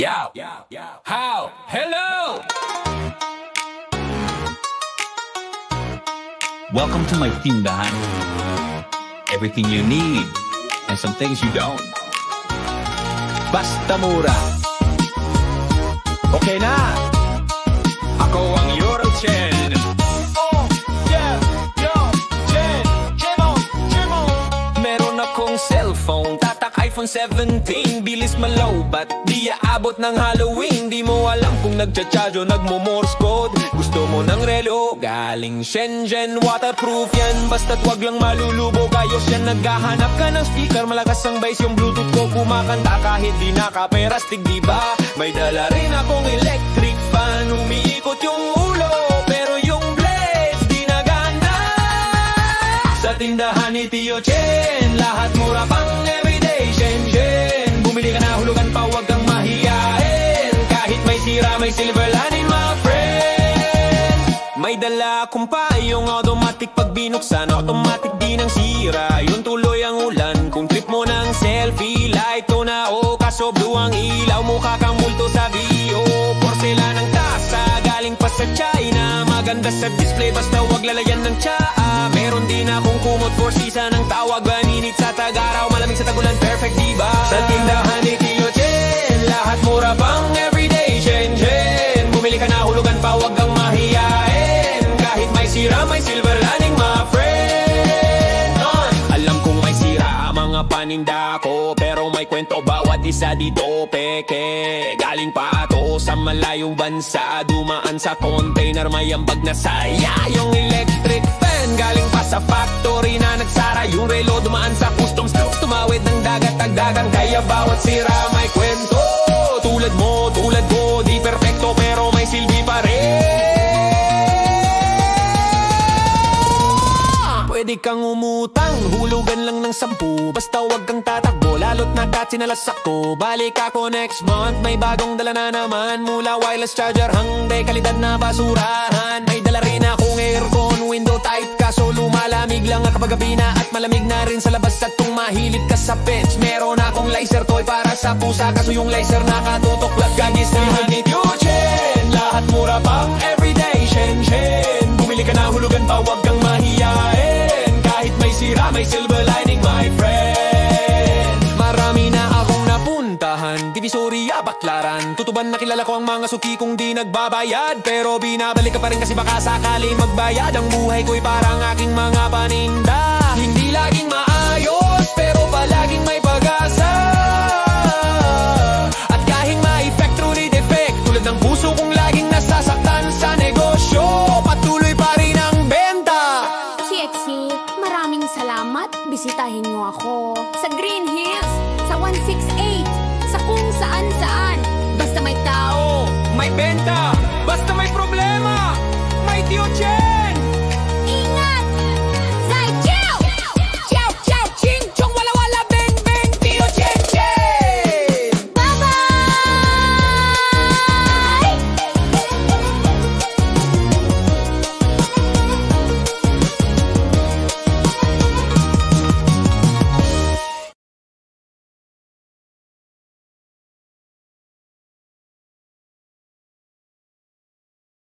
Yo, how? Hello! Welcome to my tindahan. Everything you need and some things you don't. Basta mura. Okay na. Ako ang Eurochen. Oh, yeah, yo, Chen, Chemo. Meron akong cellphone, tatak iPhone 17. Bilis malowbat, di aabot ng Halloween. Di mo alam kung nagcha-charge o nagmo-Morse code. Gusto mo ng relo, galing Shenzhen. Waterproof yan, basta't wag lang malulubog. Ayos yan, naghahanap ka ng speaker. Malakas ang bass yung Bluetooth ko. Kumakanta kahit di nakaperastig, diba? May dala rin akong electric fan. Umiikot yung ulo, pero yung blades di nagana. Sa tindahan ni Tio Chen, lahat mura pang everyday Shenzhen. Bumili ka na, hulugan pa, wag kang mahiyain. Kahit may sira, may silver lining, my friend. May dala akong payong automatic. Pag binuksan, automatic din ang sira. Yun tuloy ang ulan. Kung trip mo ng selfie, light to na o kaso blue ang ilaw. Mukha kang multo sa bio. Porcelanang tasa, galing pa sa China. Maganda sa display, basta wag lalayan ng tsaa. Meron din akong kumot, four season ang tawag. Maninit sa tag-araw, malamig sa tagulan, perfect diba? Sa tindahan ni Tio Chen, lahat mura pang everyday Shenzhen. Bumili ka na, hulugan pa, wag kang mahiyain. Kahit may sira, may silver lining, my friend. Alam kong may sira mga paninda ko, pero may kwento bawat isa dito, peke. Galing pa to sa malayong bansa, dumaan sa container, may ambag na saya. Yung electric fan, galing pa sa factory na nagsara. Yung relo dumaan sa custom strokes, tumawid ng dagat, tagdagang. Kaya bawat sira may kwento. Tulad mo, tulad ko, di perfecto pero may silbi pa rin. Pwede kang umutang, hulugan lang ng 10. Basta wag kang tatakbo, lalo't nagkatsinalas ako. Balik ako next month, may bagong dala na naman. Mula wireless charger hanggang kalidad na basurahan. May dala rin akong aircon, window type. Kaso lumalamig lang kapag gabi na, at malamig na rin sa labas. At kung mahilig ka sa pets, meron akong laser toy para sa pusa. Kaso yung laser nakatutok lang. Kagisnahan ni Tio Chen, lahat mura pang everyday Shenzhen. Bumili ka na, hulugan pa, wag kang mahiyain. Kahit may sira, may silver lining, my friend. Marami na akong napuntahan, Divisoria, Baclaran. Tutuban na kilala ko ang mga suki kong di nagbabayad. Pero binabalik ka pa rin kasi baka sakali magbayad. Ang buhay ko'y parang aking mga paninda. Hindi laging maayos, pero palaging may pag-asa. At kahit ma-effect, truly defect, tulad ng puso kong laging nasasaktan sa negosyo, patuloy pa rin ang benta. Chieksi, maraming salamat. Bisitahin niyo ako sa Green Hills, sa 168, sa kung saan-saan. Basta may tao, May benta!